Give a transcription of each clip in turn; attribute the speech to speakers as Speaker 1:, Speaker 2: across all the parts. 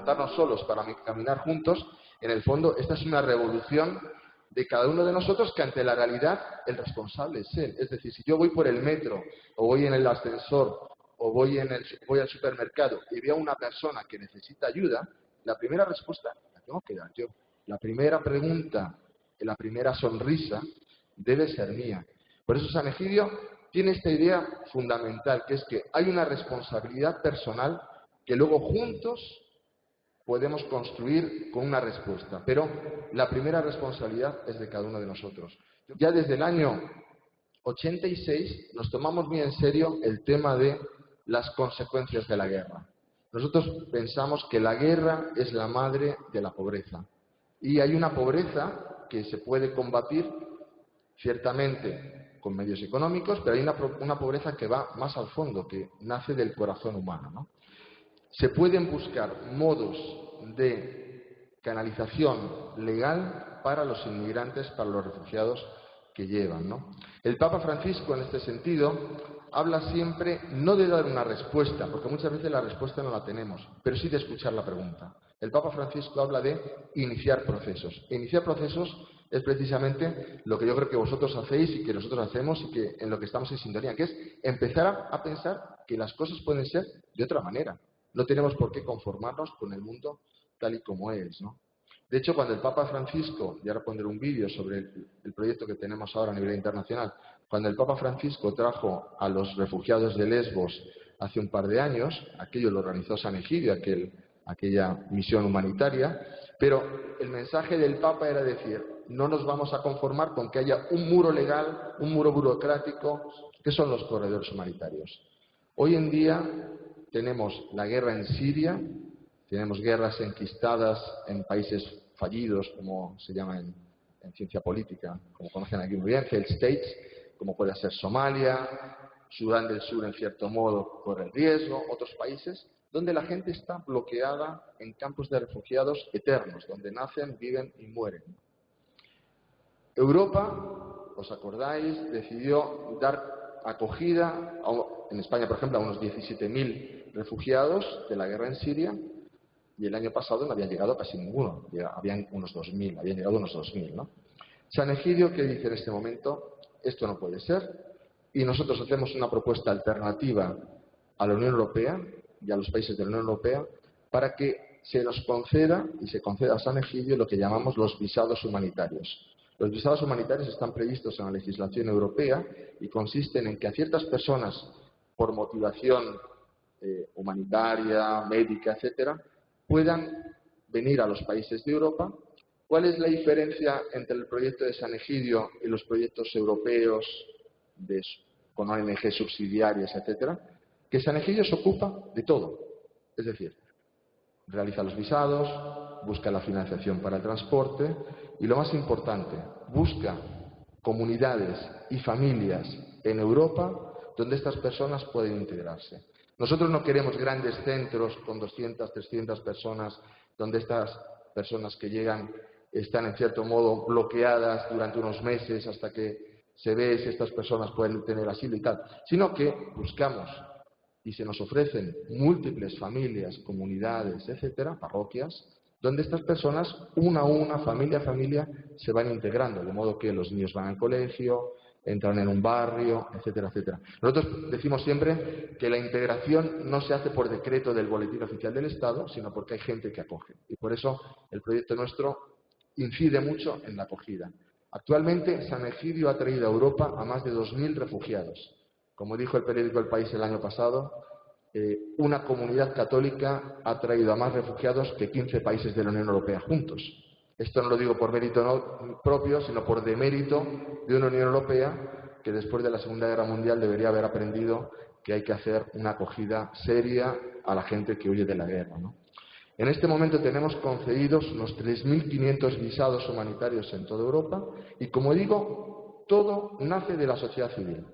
Speaker 1: levantarnos solos para caminar juntos, en el fondo esta es una revolución de cada uno de nosotros, que ante la realidad el responsable es él. Es decir, si yo voy por el metro o voy en el ascensor o voy al supermercado y veo a una persona que necesita ayuda, la primera respuesta la tengo que dar yo. La primera pregunta, la primera sonrisa debe ser mía. Por eso San Egidio tiene esta idea fundamental, que es que hay una responsabilidad personal que luego juntos podemos construir con una respuesta, pero la primera responsabilidad es de cada uno de nosotros. Ya desde el año 86 nos tomamos muy en serio el tema de las consecuencias de la guerra. Nosotros pensamos que la guerra es la madre de la pobreza. Y hay una pobreza que se puede combatir ciertamente con medios económicos, pero hay una pobreza que va más al fondo, que nace del corazón humano, ¿no? Se pueden buscar modos de canalización legal para los inmigrantes, para los refugiados que llevan, ¿no? El Papa Francisco, en este sentido, habla siempre no de dar una respuesta, porque muchas veces la respuesta no la tenemos, pero sí de escuchar la pregunta. El Papa Francisco habla de iniciar procesos. Iniciar procesos es precisamente lo que yo creo que vosotros hacéis y que nosotros hacemos y que en lo que estamos en sintonía, que es empezar a pensar que las cosas pueden ser de otra manera. No tenemos por qué conformarnos con el mundo tal y como es, ¿no? De hecho, cuando el Papa Francisco, y ahora pondré un vídeo sobre el proyecto que tenemos ahora a nivel internacional, cuando el Papa Francisco trajo a los refugiados de Lesbos hace un par de años, aquello lo organizó San Egidio, aquella misión humanitaria, pero el mensaje del Papa era decir, no nos vamos a conformar con que haya un muro legal, un muro burocrático, que son los corredores humanitarios. Hoy en día tenemos la guerra en Siria, tenemos guerras enquistadas en países fallidos, como se llama en ciencia política, como conocen aquí muy bien, failed states, como puede ser Somalia, Sudán del Sur en cierto modo corre el riesgo, otros países donde la gente está bloqueada en campos de refugiados eternos, donde nacen, viven y mueren. Europa, ¿os acordáis?, decidió dar acogida, en España por ejemplo, a unos 17.000 refugiados de la guerra en Siria, y el año pasado no habían llegado casi ninguno, habían unos 2.000, habían llegado unos 2.000, ¿no? San Egidio, ¿qué dice en este momento? Esto no puede ser, y nosotros hacemos una propuesta alternativa a la Unión Europea y a los países de la Unión Europea para que se nos conceda, y se conceda a San Egidio, lo que llamamos los visados humanitarios. Los visados humanitarios están previstos en la legislación europea y consisten en que a ciertas personas, por motivación humanitaria, médica, etcétera, puedan venir a los países de Europa. ¿Cuál es la diferencia entre el proyecto de San Egidio y los proyectos europeos con ONG subsidiarias, etcétera? Que San Egidio se ocupa de todo. Es decir, realiza los visados, busca la financiación para el transporte y, lo más importante, busca comunidades y familias en Europa donde estas personas pueden integrarse. Nosotros no queremos grandes centros con 200, 300 personas, donde estas personas que llegan están en cierto modo bloqueadas durante unos meses hasta que se ve si estas personas pueden tener asilo y tal, sino que buscamos y se nos ofrecen múltiples familias, comunidades, etcétera, parroquias, donde estas personas, una a una, familia a familia, se van integrando, de modo que los niños van al colegio, entran en un barrio, etcétera, etcétera. Nosotros decimos siempre que la integración no se hace por decreto del Boletín Oficial del Estado, sino porque hay gente que acoge. Y por eso el proyecto nuestro incide mucho en la acogida. Actualmente, San Egidio ha traído a Europa a más de 2.000 refugiados. Como dijo el periódico El País el año pasado, una comunidad católica ha traído a más refugiados que 15 países de la Unión Europea juntos. Esto no lo digo por mérito propio, sino por demérito de una Unión Europea que después de la Segunda Guerra Mundial debería haber aprendido que hay que hacer una acogida seria a la gente que huye de la guerra, ¿no? En este momento tenemos concedidos unos 3.500 visados humanitarios en toda Europa y, como digo, todo nace de la sociedad civil.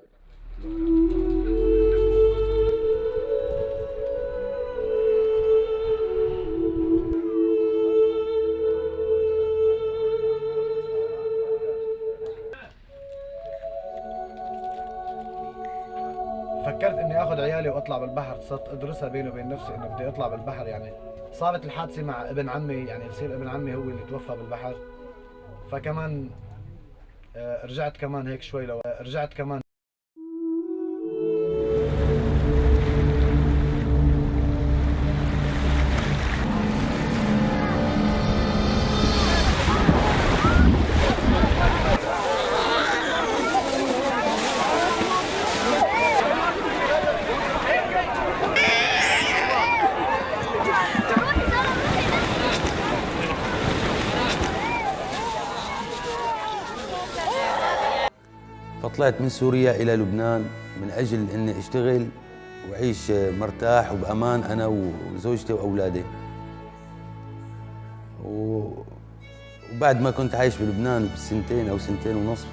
Speaker 2: فكرت اني اخذ عيالي واطلع بالبحر، صرت ادرسها بيني وبين نفسي انه بدي اطلع بالبحر يعني صارت الحادثة مع ابن عمي، يعني بصير ابن عمي هو اللي توفى بالبحر، فكمان رجعت كمان هيك شوي لو رجعت كمان.
Speaker 3: فطلعت من سوريا إلى لبنان من أجل إني أشتغل وأعيش مرتاح وبأمان أنا وزوجتي وأولادي. وبعد ما كنت عايش بلبنان بسنتين أو سنتين ونصف،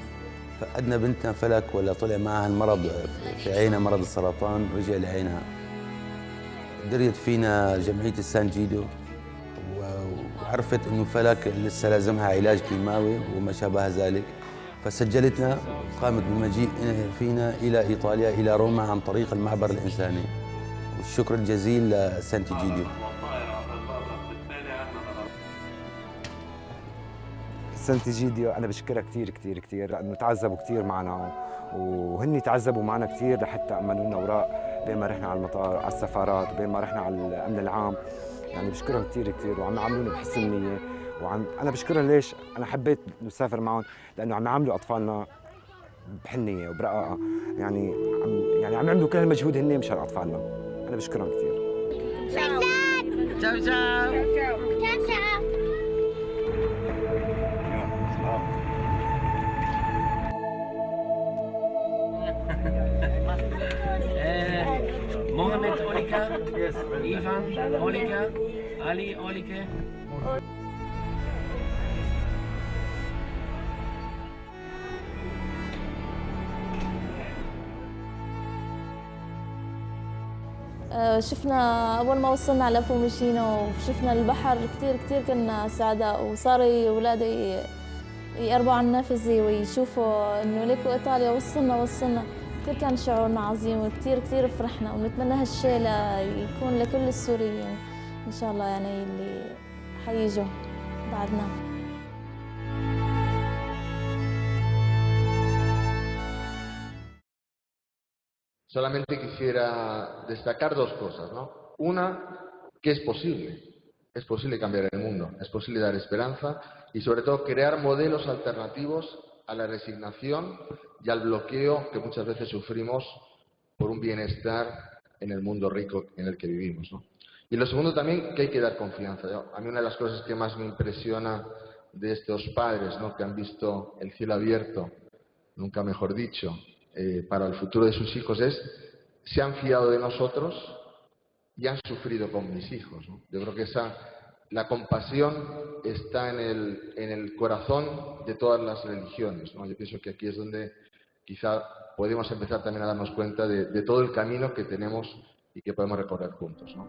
Speaker 3: فقدنا بنتنا فلك ولا طلع معها المرض في عينها، مرض السرطان، رجع لعينها. دريت فينا جمعية السان جيدو وعرفت إنه فلك لسه لازمها علاج كيماوي وما شابه ذلك، فسجلتنا وقامت بالمجيء فينا إلى إيطاليا إلى روما عن طريق المعبر الإنساني، والشكر الجزيل لسانتيجيديو.
Speaker 4: سانتيجيديو أنا بشكرها كثير كثير كثير، لأنه تعذبوا كثير معنا وهن تعذبوا معنا كثير لحتى أمنوا لنا أوراق بين ما رحنا على المطار على السفارات وبين ما رحنا على الأمن العام. يعني بشكرهم كثير كثير وعم يعاملوني بحسن نية، أنا بشكرهم. ليش؟ أنا حبيت نسافر معهم لأنه عم يعاملوا أطفالنا بحنية وبرقاقة، يعني عم يعملوا كل المجهود هن مشان أطفالنا. أنا بشكرهم كثير.
Speaker 5: تشاو تشاو تشاو تشاو.
Speaker 6: Mohamed Olika, Ivan Olika, Ali Olike.
Speaker 7: شفنا أول ما وصلنا على فوميشينو وشفنا البحر كتير كنا سعداء، وصار أولادي يقربوا على النافذة ويشوفوا إنه ليكوا إيطاليا وصلنا. كتير كان شعورنا عظيم وكتير فرحنا، ونتمنى هالشيء يكون لكل السوريين إن شاء الله، يعني اللي حييجوا بعدنا.
Speaker 1: Solamente quisiera destacar dos cosas, ¿no? Una, que es posible cambiar el mundo, es posible dar esperanza y sobre todo crear modelos alternativos a la resignación y al bloqueo que muchas veces sufrimos por un bienestar en el mundo rico en el que vivimos, ¿no? Y lo segundo también, que hay que dar confianza. A mí una de las cosas que más me impresiona de estos padres, ¿no?, que han visto el cielo abierto, nunca mejor dicho, para el futuro de sus hijos es: se han fiado de nosotros y han sufrido con mis hijos, ¿no? Yo creo que la compasión está en el corazón de todas las religiones, ¿no? Yo pienso que aquí es donde quizá podemos empezar también a darnos cuenta de todo el camino que tenemos y que podemos recorrer juntos, ¿no?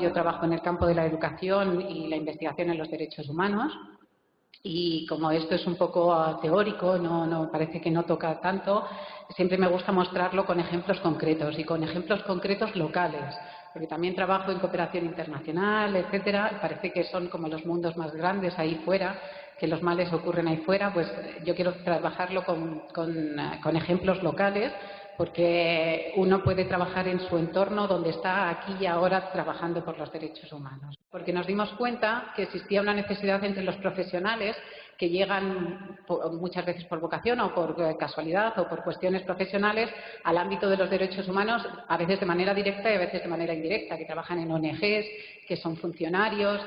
Speaker 8: Yo trabajo en el campo de la educación y la investigación en los derechos humanos, y como esto es un poco teórico, no parece que no toca tanto, siempre me gusta mostrarlo con ejemplos concretos y con ejemplos concretos locales, porque también trabajo en cooperación internacional, etcétera. Parece que son como los mundos más grandes ahí fuera, que los males ocurren ahí fuera. Pues yo quiero trabajarlo con ejemplos locales, porque uno puede trabajar en su entorno donde está aquí y ahora trabajando por los derechos humanos. Porque nos dimos cuenta que existía una necesidad entre los profesionales que llegan muchas veces por vocación o por casualidad o por cuestiones profesionales al ámbito de los derechos humanos, a veces de manera directa y a veces de manera indirecta, que trabajan en ONGs, que son funcionarios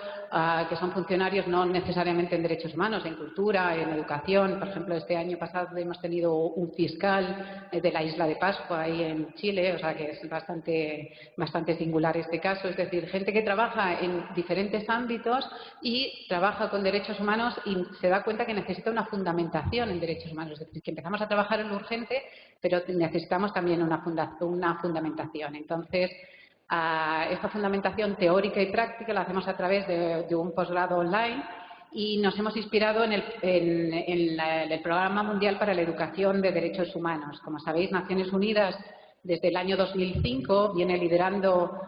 Speaker 8: no necesariamente en derechos humanos, en cultura, en educación. Por ejemplo, este año pasado hemos tenido un fiscal de la isla de Pascua ahí en Chile, o sea que es bastante singular este caso. Es decir, gente que trabaja en diferentes ámbitos y trabaja con derechos humanos y se da cuenta que necesita una fundamentación en derechos humanos. Es decir, que empezamos a trabajar en lo urgente, pero necesitamos también una fundamentación. Entonces, esta fundamentación teórica y práctica la hacemos a través de un posgrado online y nos hemos inspirado en el Programa Mundial para la Educación de Derechos Humanos. Como sabéis, Naciones Unidas desde el año 2005 viene liderando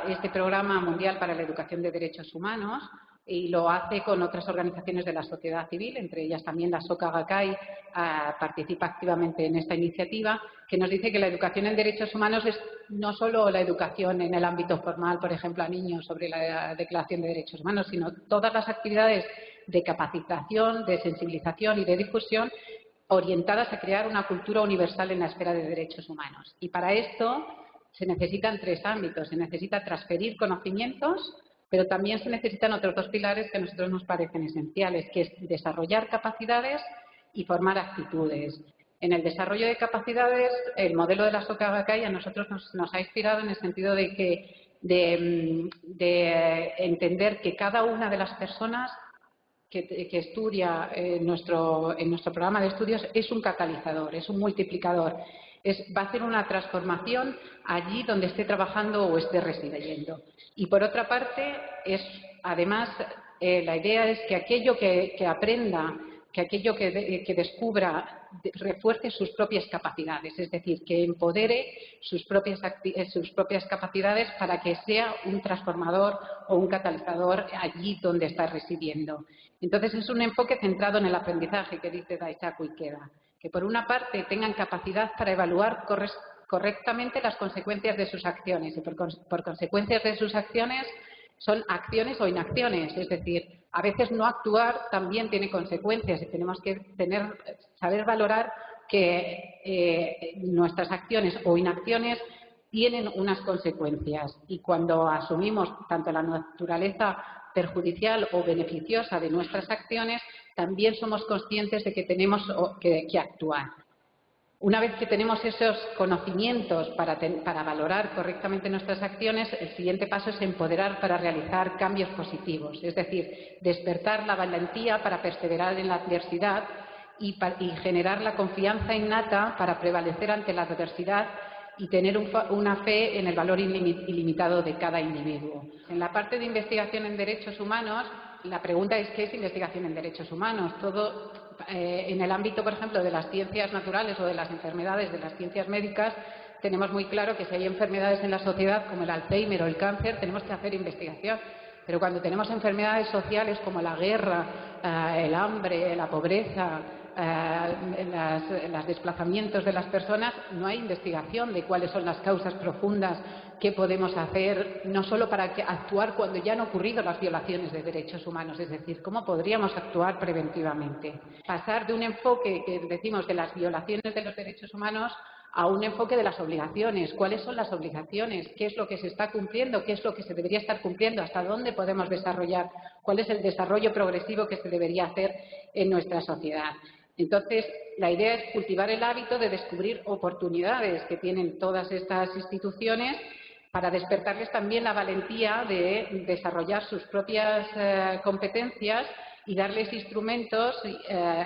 Speaker 8: este Programa Mundial para la Educación de Derechos Humanos y lo hace con otras organizaciones de la sociedad civil, entre ellas también la Soka Gakkai participa activamente en esta iniciativa, que nos dice que la educación en derechos humanos es no solo la educación en el ámbito formal, por ejemplo, a niños sobre la Declaración de Derechos Humanos, sino todas las actividades de capacitación, de sensibilización y de difusión orientadas a crear una cultura universal en la esfera de derechos humanos. Y para esto se necesitan 3 ámbitos. Se necesita transferir conocimientos, pero también se necesitan otros 2 pilares que a nosotros nos parecen esenciales, que es desarrollar capacidades y formar actitudes. En el desarrollo de capacidades, el modelo de la Soka Gakkai a nosotros nos ha inspirado en el sentido de entender que cada una de las personas que estudia en nuestro programa de estudios es un catalizador, es un multiplicador. Va a hacer una transformación allí donde esté trabajando o esté residiendo. Y por otra parte, además, la idea es que aquello que aprenda, que aquello que descubra, refuerce sus propias capacidades, es decir, que empodere sus propias capacidades para que sea un transformador o un catalizador allí donde está residiendo. Entonces, es un enfoque centrado en el aprendizaje que dice Daisaku Ikeda, que por una parte tengan capacidad para evaluar correctamente las consecuencias de sus acciones y por consecuencias de sus acciones son acciones o inacciones, es decir, a veces no actuar también tiene consecuencias y tenemos que saber valorar que nuestras acciones o inacciones tienen unas consecuencias y cuando asumimos tanto la naturaleza perjudicial o beneficiosa de nuestras acciones, también somos conscientes de que tenemos que actuar. Una vez que tenemos esos conocimientos para valorar correctamente nuestras acciones, el siguiente paso es empoderar para realizar cambios positivos, es decir, despertar la valentía para perseverar en la adversidad y generar la confianza innata para prevalecer ante la adversidad y tener una fe en el valor ilimitado de cada individuo. En la parte de investigación en derechos humanos, la pregunta es ¿qué es investigación en derechos humanos? En el ámbito, por ejemplo, de las ciencias naturales o de las enfermedades, de las ciencias médicas, tenemos muy claro que si hay enfermedades en la sociedad como el Alzheimer o el cáncer, tenemos que hacer investigación. Pero cuando tenemos enfermedades sociales como la guerra, el hambre, la pobreza, los desplazamientos de las personas, no hay investigación de cuáles son las causas profundas que podemos hacer, no solo para actuar cuando ya han ocurrido las violaciones de derechos humanos, es decir, cómo podríamos actuar preventivamente. Pasar de un enfoque que decimos de las violaciones de los derechos humanos a un enfoque de las obligaciones. ¿Cuáles son las obligaciones? ¿Qué es lo que se está cumpliendo? ¿Qué es lo que se debería estar cumpliendo? ¿Hasta dónde podemos desarrollar? ¿Cuál es el desarrollo progresivo que se debería hacer en nuestra sociedad? Entonces, la idea es cultivar el hábito de descubrir oportunidades que tienen todas estas instituciones para despertarles también la valentía de desarrollar sus propias competencias y darles instrumentos y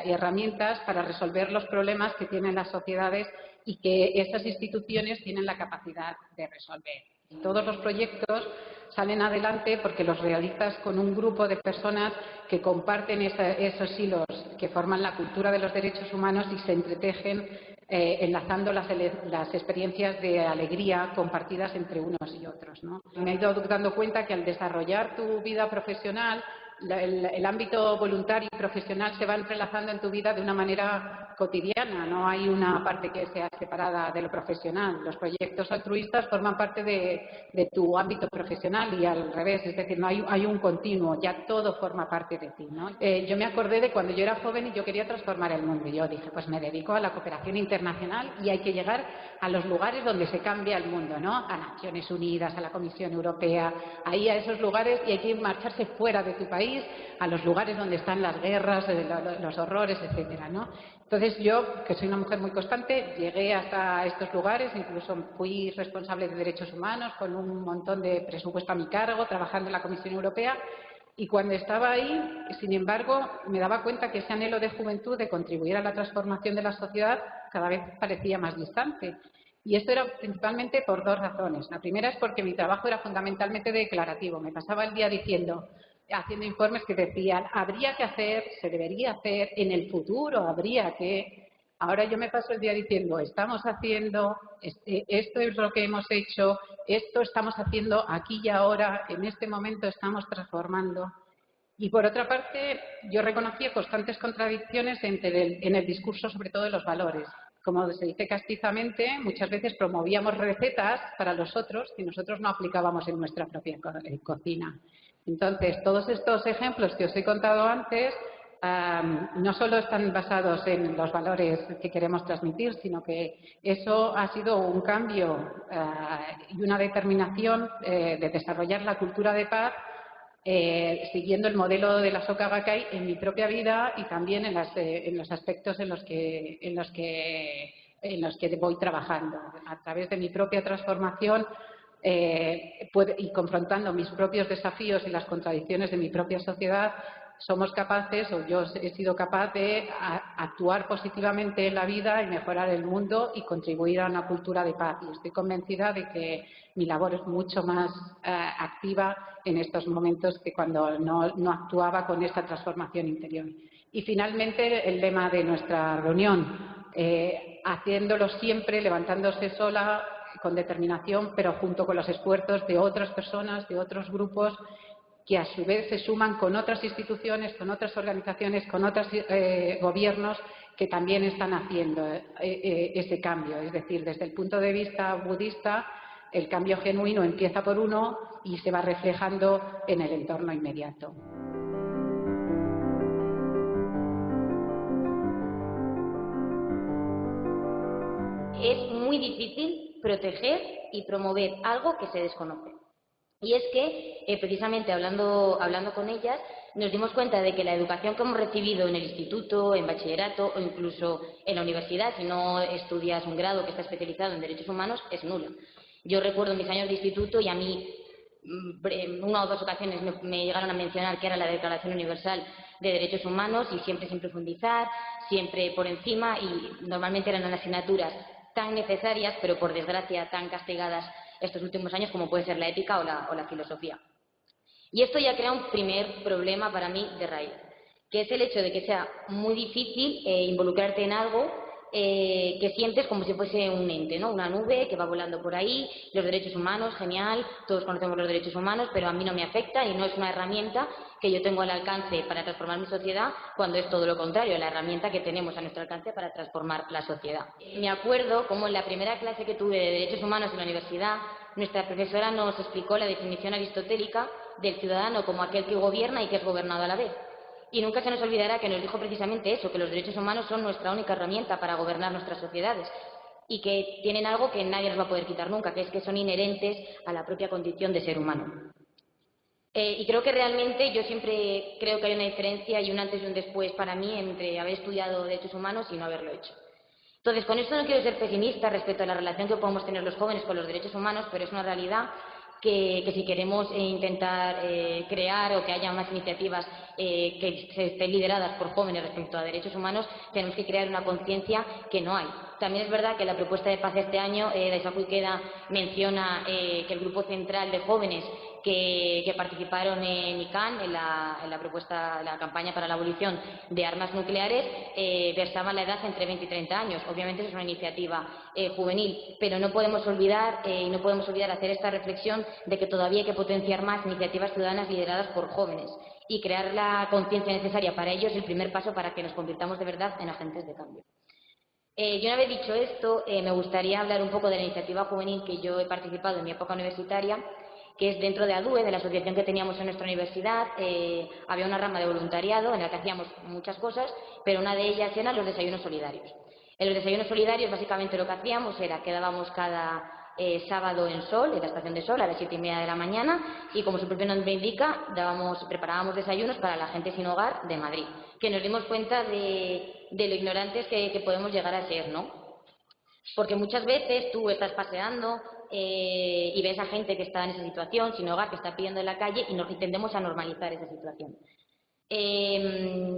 Speaker 8: herramientas para resolver los problemas que tienen las sociedades y que estas instituciones tienen la capacidad de resolver. Todos los proyectos salen adelante porque los realizas con un grupo de personas que comparten esos hilos que forman la cultura de los derechos humanos y se entretejen enlazando las experiencias de alegría compartidas entre unos y otros, ¿no? Me he ido dando cuenta que al desarrollar tu vida profesional, el ámbito voluntario y profesional se va entrelazando en tu vida de una manera cotidiana, no hay una parte que sea separada de lo profesional. Los proyectos altruistas forman parte de tu ámbito profesional y al revés, es decir, no hay un continuo, ya todo forma parte de ti, ¿no? Yo me acordé de cuando yo era joven y yo quería transformar el mundo y yo dije, pues me dedico a la cooperación internacional y hay que llegar a los lugares donde se cambia el mundo, ¿no? A Naciones Unidas, a la Comisión Europea, ahí a esos lugares y hay que marcharse fuera de tu país, a los lugares donde están las guerras, los horrores, etcétera, ¿no? Entonces yo, que soy una mujer muy constante, llegué hasta estos lugares, incluso fui responsable de derechos humanos con un montón de presupuesto a mi cargo, trabajando en la Comisión Europea y cuando estaba ahí, sin embargo, me daba cuenta que ese anhelo de juventud de contribuir a la transformación de la sociedad cada vez parecía más distante. Y esto era principalmente por 2 razones. La primera es porque mi trabajo era fundamentalmente declarativo. Me pasaba el día diciendo haciendo informes que decían, habría que hacer, se debería hacer, en el futuro habría que... Ahora yo me paso el día diciendo, estamos haciendo, esto es lo que hemos hecho, esto estamos haciendo aquí y ahora, en este momento estamos transformando. Y por otra parte, yo reconocía constantes contradicciones en el discurso, sobre todo de los valores. Como se dice castizamente, muchas veces promovíamos recetas para los otros que nosotros no aplicábamos en nuestra propia cocina. Entonces, todos estos ejemplos que os he contado antes no solo están basados en los valores que queremos transmitir, sino que eso ha sido un cambio y una determinación de desarrollar la cultura de paz siguiendo el modelo de la Soka Gakkai en mi propia vida y también en los aspectos en los que voy trabajando. A través de mi propia transformación y confrontando mis propios desafíos y las contradicciones de mi propia sociedad, somos capaces, o yo he sido capaz de actuar positivamente en la vida y mejorar el mundo y contribuir a una cultura de paz. Y estoy convencida de que mi labor es mucho más activa en estos momentos que cuando no actuaba con esta transformación interior. Y finalmente, el lema de nuestra reunión, haciéndolo siempre, levantándose sola, con determinación, pero junto con los esfuerzos de otras personas, de otros grupos, que a su vez se suman con otras instituciones, con otras organizaciones, con otros gobiernos que también están haciendo ese cambio. Es decir, desde el punto de vista budista, el cambio genuino empieza por uno y se va reflejando en el entorno inmediato.
Speaker 9: Es muy difícil proteger y promover algo que se desconoce. Y es que, precisamente hablando con ellas, nos dimos cuenta de que la educación que hemos recibido en el instituto, en bachillerato o incluso en la universidad, si no estudias un grado que está especializado en derechos humanos, es nula. Yo recuerdo mis años de instituto y a mí en una o dos ocasiones me llegaron a mencionar que era la Declaración Universal de Derechos Humanos y siempre sin profundizar, siempre por encima, y normalmente eran asignaturas tan necesarias, pero por desgracia tan castigadas estos últimos años como puede ser la ética o la filosofía. Y esto ya crea un primer problema para mí de raíz, que es el hecho de que sea muy difícil involucrarte en algo que sientes como si fuese un ente, ¿no? Una nube que va volando por ahí, los derechos humanos, genial, todos conocemos los derechos humanos, pero a mí no me afecta y no es una herramienta que yo tengo al alcance para transformar mi sociedad, cuando es todo lo contrario, la herramienta que tenemos a nuestro alcance para transformar la sociedad. Me acuerdo como en la primera clase que tuve de derechos humanos en la universidad, nuestra profesora nos explicó la definición aristotélica del ciudadano como aquel que gobierna y que es gobernado a la vez. Y nunca se nos olvidará que nos dijo precisamente eso, que los derechos humanos son nuestra única herramienta para gobernar nuestras sociedades y que tienen algo que nadie nos va a poder quitar nunca, que es que son inherentes a la propia condición de ser humano. Y creo que realmente yo siempre creo que hay una diferencia y un antes y un después para mí entre haber estudiado derechos humanos y no haberlo hecho. Entonces, con esto no quiero ser pesimista respecto a la relación que podemos tener los jóvenes con los derechos humanos, pero es una realidad que si queremos intentar crear o que haya unas iniciativas que estén lideradas por jóvenes respecto a derechos humanos, tenemos que crear una conciencia que no hay. También es verdad que la propuesta de paz este año, Daisaku Ikeda menciona que el grupo central de jóvenes que participaron en ICANN, en la propuesta, la campaña para la abolición de armas nucleares, versaban la edad entre 20 y 30 años. Obviamente eso es una iniciativa juvenil, pero no podemos olvidar hacer esta reflexión de que todavía hay que potenciar más iniciativas ciudadanas lideradas por jóvenes y crear la conciencia necesaria para ellos, el primer paso para que nos convirtamos de verdad en agentes de cambio. Y una vez dicho esto, me gustaría hablar un poco de la iniciativa juvenil que yo he participado en mi época universitaria, que es dentro de ADUE, de la asociación que teníamos en nuestra universidad. Había una rama de voluntariado en la que hacíamos muchas cosas, pero una de ellas eran los desayunos solidarios. En los desayunos solidarios, básicamente lo que hacíamos era que quedábamos cada sábado en Sol, en la estación de Sol, a las 7:30 de la mañana, y como su propio nombre indica, preparábamos desayunos para la gente sin hogar de Madrid, que nos dimos cuenta de lo ignorantes que podemos llegar a ser, ¿no? Porque muchas veces tú estás paseando y ves a gente que está en esa situación, sin hogar, que está pidiendo en la calle, y tendemos a normalizar esa situación.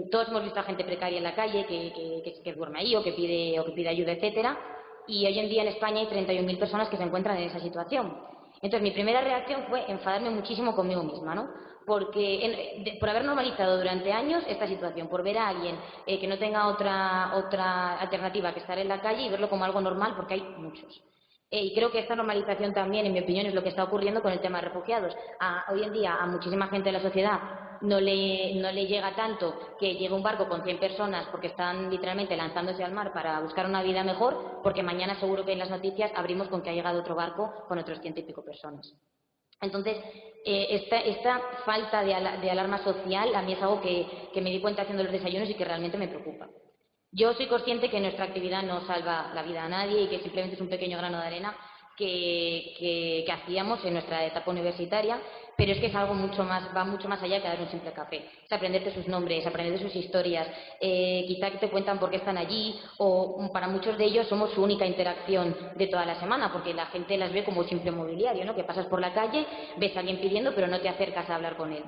Speaker 9: Todos hemos visto a gente precaria en la calle que duerme ahí o que pide ayuda, etcétera, y hoy en día en España hay 31.000 personas que se encuentran en esa situación. Entonces mi primera reacción fue enfadarme muchísimo conmigo misma, ¿no? porque por haber normalizado durante años esta situación, por ver a alguien que no tenga otra alternativa que estar en la calle y verlo como algo normal, porque hay muchos. Y creo que esta normalización también, en mi opinión, es lo que está ocurriendo con el tema de refugiados. Hoy en día a muchísima gente de la sociedad no le llega tanto que llegue un barco con 100 personas porque están literalmente lanzándose al mar para buscar una vida mejor, porque mañana seguro que en las noticias abrimos con que ha llegado otro barco con otros 100 y pico personas. Entonces, esta falta de alarma social a mí es algo que me di cuenta haciendo los desayunos y que realmente me preocupa. Yo soy consciente que nuestra actividad no salva la vida a nadie y que simplemente es un pequeño grano de arena que hacíamos en nuestra etapa universitaria, pero es que es algo va mucho más allá que dar un simple café. Es aprenderte sus nombres, aprender de sus historias, quizá que te cuentan por qué están allí, o para muchos de ellos somos su única interacción de toda la semana, porque la gente las ve como simple mobiliario, ¿no? Que pasas por la calle, ves a alguien pidiendo, pero no te acercas a hablar con él.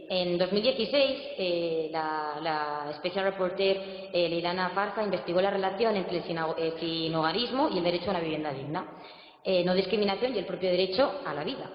Speaker 9: En 2016, la Special Reporter Leilana Farja investigó la relación entre el sinhogarismo y el derecho a una vivienda digna, no discriminación y el propio derecho a la vida.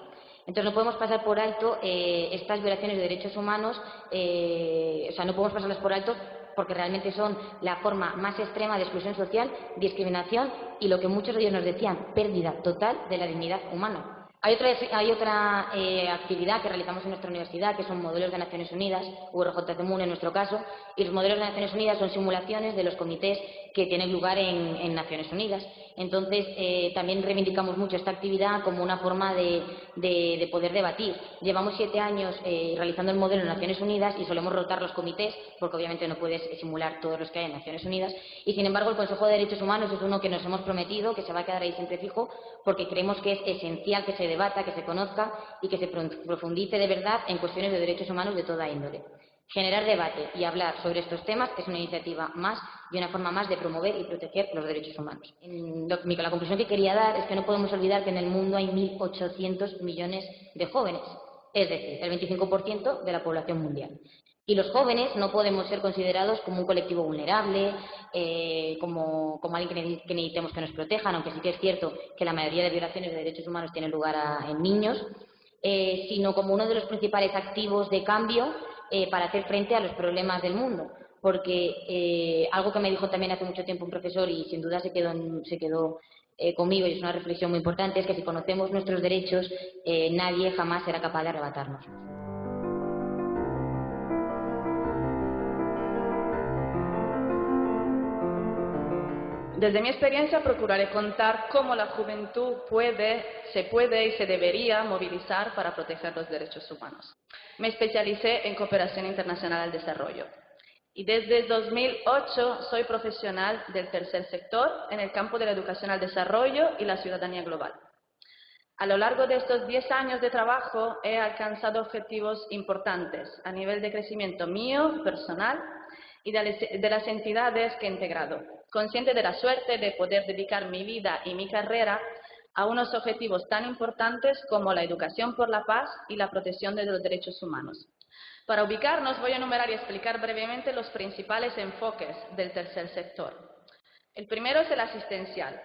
Speaker 9: Entonces no podemos pasar por alto estas violaciones de derechos humanos, no podemos pasarlas por alto porque realmente son la forma más extrema de exclusión social, discriminación y lo que muchos de ellos nos decían, pérdida total de la dignidad humana. Hay otra actividad que realizamos en nuestra universidad, que son modelos de Naciones Unidas, URJCMUN en nuestro caso, y los modelos de Naciones Unidas son simulaciones de los comités que tienen lugar en Naciones Unidas. Entonces, también reivindicamos mucho esta actividad como una forma de poder debatir. Llevamos 7 años realizando el modelo en Naciones Unidas y solemos rotar los comités, porque obviamente no puedes simular todos los que hay en Naciones Unidas, y sin embargo el Consejo de Derechos Humanos es uno que nos hemos prometido, que se va a quedar ahí siempre fijo, porque creemos que es esencial que se debata, que se conozca y que se profundice de verdad en cuestiones de derechos humanos de toda índole. Generar debate y hablar sobre estos temas es una iniciativa más y una forma más de promover y proteger los derechos humanos. La conclusión que quería dar es que no podemos olvidar que en el mundo hay 1.800 millones de jóvenes, es decir, el 25% de la población mundial. Y los jóvenes no podemos ser considerados como un colectivo vulnerable, como alguien que necesitemos que nos protejan, aunque sí que es cierto que la mayoría de violaciones de derechos humanos tienen lugar en niños, sino como uno de los principales activos de cambio para hacer frente a los problemas del mundo. Porque algo que me dijo también hace mucho tiempo un profesor y sin duda se quedó conmigo y es una reflexión muy importante, es que si conocemos nuestros derechos, nadie jamás será capaz de arrebatarnos.
Speaker 10: Desde mi experiencia procuraré contar cómo la juventud se puede y se debería movilizar para proteger los derechos humanos. Me especialicé en cooperación internacional al desarrollo y desde 2008 soy profesional del tercer sector en el campo de la educación al desarrollo y la ciudadanía global. A lo largo de estos 10 años de trabajo he alcanzado objetivos importantes a nivel de crecimiento mío, personal y de las entidades que he integrado, consciente de la suerte de poder dedicar mi vida y mi carrera a unos objetivos tan importantes como la educación por la paz y la protección de los derechos humanos. Para ubicarnos voy a enumerar y explicar brevemente los principales enfoques del tercer sector. El primero es el asistencial.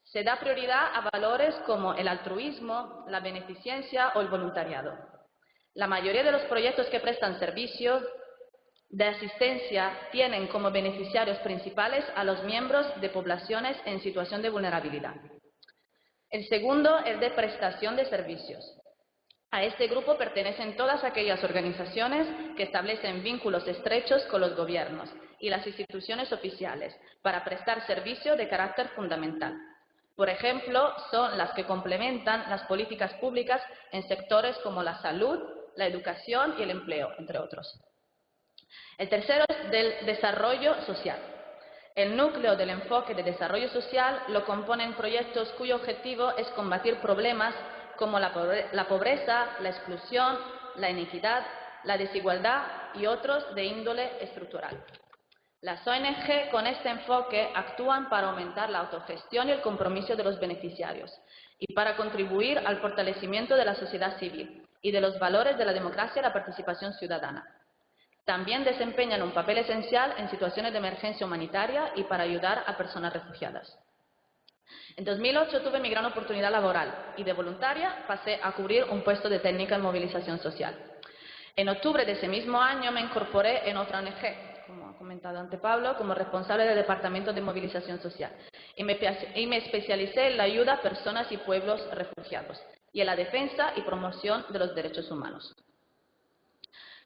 Speaker 10: Se da prioridad a valores como el altruismo, la beneficencia o el voluntariado. La mayoría de los proyectos que prestan servicios de asistencia tienen como beneficiarios principales a los miembros de poblaciones en situación de vulnerabilidad. El segundo es de prestación de servicios. A este grupo pertenecen todas aquellas organizaciones que establecen vínculos estrechos con los gobiernos y las instituciones oficiales para prestar servicio de carácter fundamental. Por ejemplo, son las que complementan las políticas públicas en sectores como la salud, la educación y el empleo, entre otros. El tercero es del desarrollo social. El núcleo del enfoque de desarrollo social lo componen proyectos cuyo objetivo es combatir problemas como la pobreza, la exclusión, la inequidad, la desigualdad y otros de índole estructural. Las ONG con este enfoque actúan para aumentar la autogestión y el compromiso de los beneficiarios y para contribuir al fortalecimiento de la sociedad civil y de los valores de la democracia y la participación ciudadana. También desempeñan un papel esencial en situaciones de emergencia humanitaria y para ayudar a personas refugiadas. En 2008 tuve mi gran oportunidad laboral y de voluntaria pasé a cubrir un puesto de técnica en movilización social. En octubre de ese mismo año me incorporé en otra ONG, como ha comentado antes Pablo, como responsable del Departamento de Movilización Social. Y me especialicé en la ayuda a personas y pueblos refugiados y en la defensa y promoción de los derechos humanos.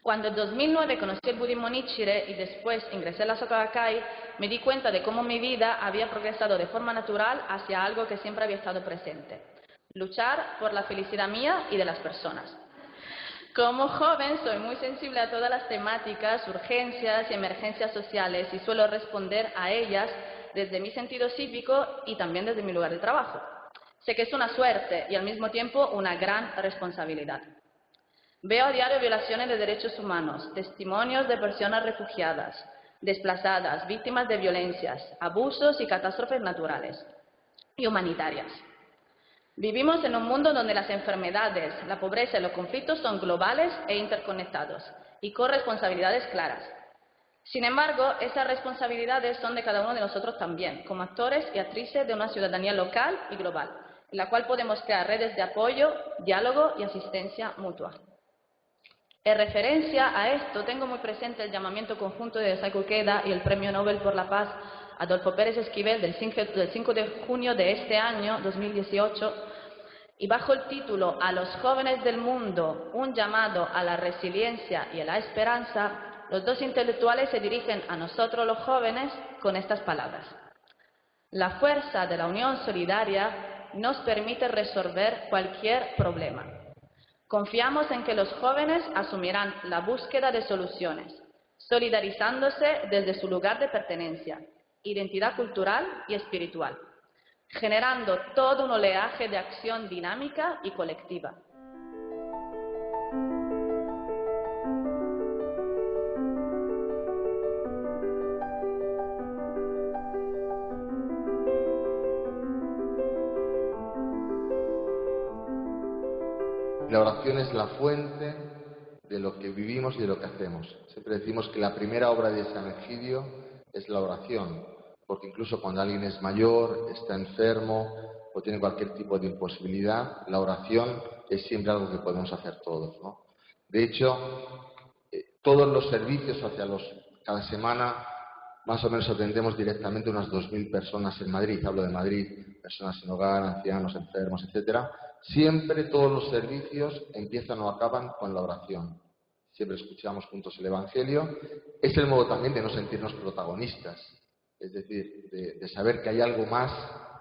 Speaker 10: Cuando en 2009 conocí el budismo Nichiren y después ingresé a la Soka Gakkai, me di cuenta de cómo mi vida había progresado de forma natural hacia algo que siempre había estado presente: luchar por la felicidad mía y de las personas. Como joven soy muy sensible a todas las temáticas, urgencias y emergencias sociales y suelo responder a ellas desde mi sentido cívico y también desde mi lugar de trabajo. Sé que es una suerte y al mismo tiempo una gran responsabilidad. Veo a diario violaciones de derechos humanos, testimonios de personas refugiadas, desplazadas, víctimas de violencias, abusos y catástrofes naturales y humanitarias. Vivimos en un mundo donde las enfermedades, la pobreza y los conflictos son globales e interconectados y con responsabilidades claras. Sin embargo, esas responsabilidades son de cada uno de nosotros también, como actores y actrices de una ciudadanía local y global, en la cual podemos crear redes de apoyo, diálogo y asistencia mutua. En referencia a esto, tengo muy presente el llamamiento conjunto de Daisaku Ikeda y el Premio Nobel por la Paz Adolfo Pérez Esquivel del 5 de junio de este año, 2018, y bajo el título "A los jóvenes del mundo, un llamado a la resiliencia y a la esperanza", los dos intelectuales se dirigen a nosotros los jóvenes con estas palabras: la fuerza de la unión solidaria nos permite resolver cualquier problema. Confiamos en que los jóvenes asumirán la búsqueda de soluciones, solidarizándose desde su lugar de pertenencia, identidad cultural y espiritual, generando todo un oleaje de acción dinámica y colectiva.
Speaker 1: La oración es la fuente de lo que vivimos y de lo que hacemos. Siempre decimos que la primera obra de San Egidio es la oración, porque incluso cuando alguien es mayor, está enfermo o tiene cualquier tipo de imposibilidad, la oración es siempre algo que podemos hacer todos, ¿no? De hecho, todos los servicios cada semana más o menos atendemos directamente unas 2.000 personas en Madrid. Hablo de Madrid, personas sin hogar, ancianos, enfermos, etcétera. Siempre todos los servicios empiezan o acaban con la oración. Siempre escuchamos juntos el Evangelio. Es el modo también de no sentirnos protagonistas, es decir, de saber que hay algo más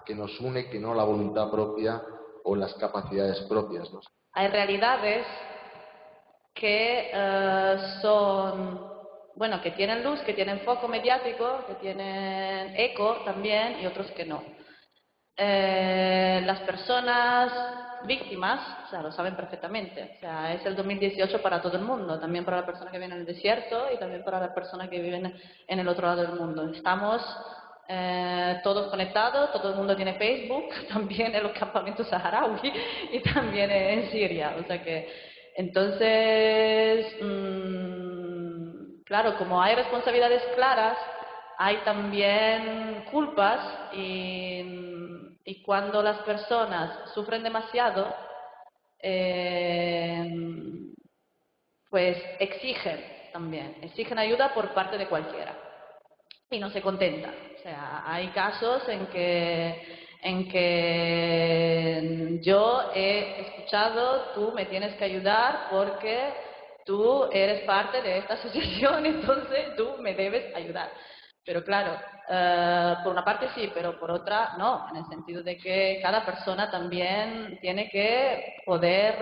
Speaker 1: que nos une que no la voluntad propia o las capacidades propias, ¿no?
Speaker 10: Hay realidades que que tienen luz, que tienen foco mediático, que tienen eco también, y otros que no. Las personas víctimas, lo saben perfectamente. Es el 2018 para todo el mundo, también para la persona que vive en el desierto y también para la persona que vive en el otro lado del mundo. Estamos todos conectados, todo el mundo tiene Facebook, también en los campamentos saharaui y también en Siria. Entonces, claro, como hay responsabilidades claras, hay también culpas y cuando las personas sufren demasiado, pues exigen ayuda por parte de cualquiera y no se contentan. Hay casos en que yo he escuchado: tú me tienes que ayudar porque tú eres parte de esta asociación, entonces tú me debes ayudar. Pero claro, por una parte sí, pero por otra no, en el sentido de que cada persona también tiene que poder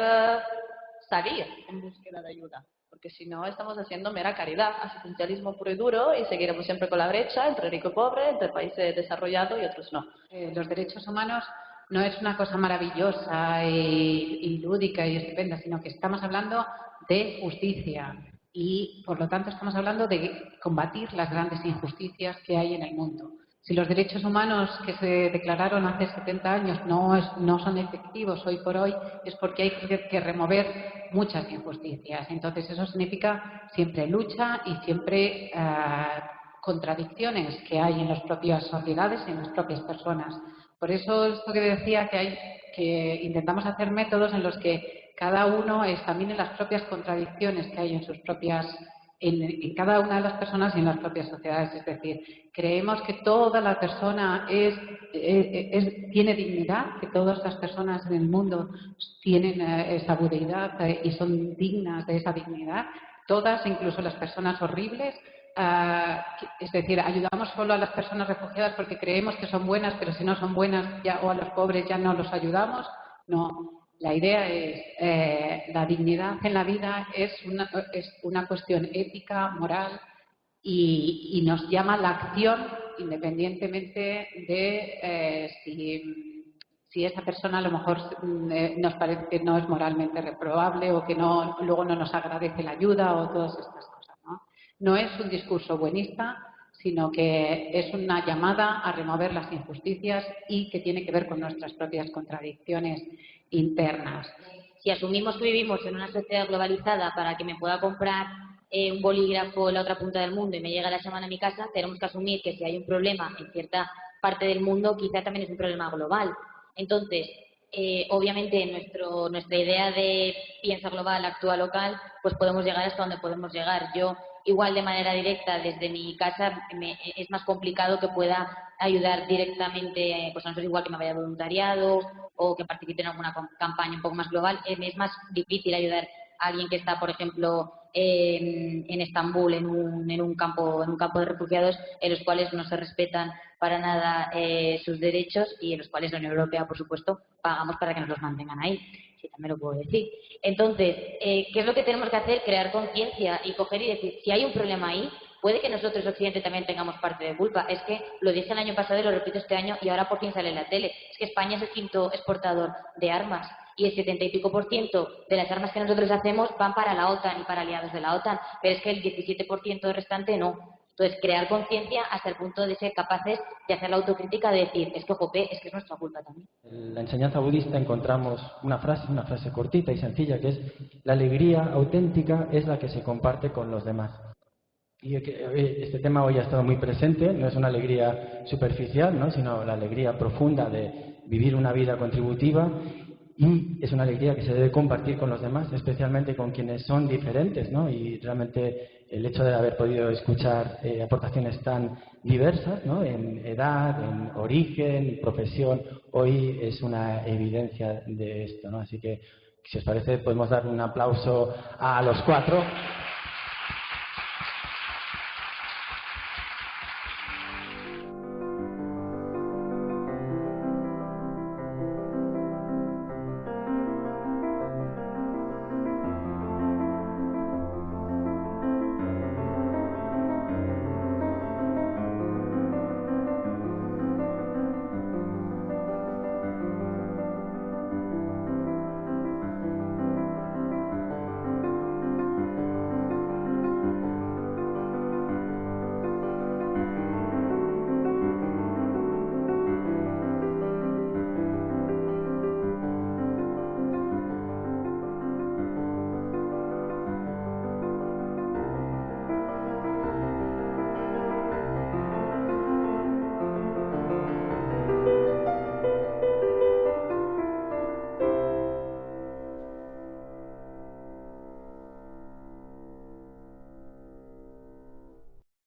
Speaker 10: salir en búsqueda de ayuda, porque si no estamos haciendo mera caridad, asistencialismo puro y duro, y seguiremos siempre con la brecha entre rico y pobre, entre países desarrollados y otros no.
Speaker 8: Los derechos humanos no es una cosa maravillosa y lúdica y estupenda, sino que estamos hablando de justicia. Y, por lo tanto, estamos hablando de combatir las grandes injusticias que hay en el mundo. Si los derechos humanos que se declararon hace 70 años no son efectivos hoy por hoy, es porque hay que remover muchas injusticias. Entonces, eso significa siempre lucha y siempre contradicciones que hay en las propias sociedades y en las propias personas. Por eso, esto que decía, que intentamos hacer métodos en los que cada uno examine las propias contradicciones que hay en sus propias, en cada una de las personas y en las propias sociedades. Es decir, creemos que toda la persona tiene dignidad, que todas las personas en el mundo tienen esa budeidad y son dignas de esa dignidad. Todas, incluso las personas horribles. Es decir, ayudamos solo a las personas refugiadas porque creemos que son buenas, pero si no son buenas o a los pobres ya no los ayudamos. No. La idea es la dignidad en la vida es una cuestión ética, moral y nos llama la acción independientemente de si esa persona a lo mejor nos parece que no es moralmente reprobable o que luego no nos agradece la ayuda o todas estas cosas, ¿no? No es un discurso buenista, sino que es una llamada a remover las injusticias y que tiene que ver con nuestras propias contradicciones internas.
Speaker 9: Si asumimos que vivimos en una sociedad globalizada para que me pueda comprar un bolígrafo en la otra punta del mundo y me llega la semana a mi casa, tenemos que asumir que si hay un problema en cierta parte del mundo, quizá también es un problema global. Entonces, obviamente nuestra idea de piensa global, actúa local, pues podemos llegar hasta donde podemos llegar. Yo, igual de manera directa desde mi casa, es más complicado que pueda ayudar directamente, pues a nosotros igual que me vaya a voluntariado o que participe en alguna campaña un poco más global. Es más difícil ayudar a alguien que está, por ejemplo, en Estambul, en un campo de refugiados, en los cuales no se respetan para nada sus derechos y en los cuales la Unión Europea, por supuesto, pagamos para que nos los mantengan ahí. Sí, también lo puedo decir. Entonces, ¿qué es lo que tenemos que hacer? Crear conciencia y coger y decir, si hay un problema ahí, puede que nosotros, Occidente, también tengamos parte de culpa. Es que lo dije el año pasado y lo repito este año y ahora por fin sale en la tele. Es que España es el quinto exportador de armas y el 70 y pico % de las armas que nosotros hacemos van para la OTAN y para aliados de la OTAN, pero es que el 17% restante no. Entonces, crear conciencia hasta el punto de ser capaces de hacer la autocrítica, de decir, es que, jope, es que es nuestra culpa también.
Speaker 11: En la enseñanza budista encontramos una frase cortita y sencilla, que es: la alegría auténtica es la que se comparte con los demás. Y este tema hoy ha estado muy presente, no es una alegría superficial, ¿no?, sino la alegría profunda de vivir una vida contributiva, y es una alegría que se debe compartir con los demás, especialmente con quienes son diferentes, ¿no? Y realmente el hecho de haber podido escuchar aportaciones tan diversas, ¿no?, en edad, en origen, profesión, hoy es una evidencia de esto, ¿no? Así que, si os parece, podemos dar un aplauso a los cuatro.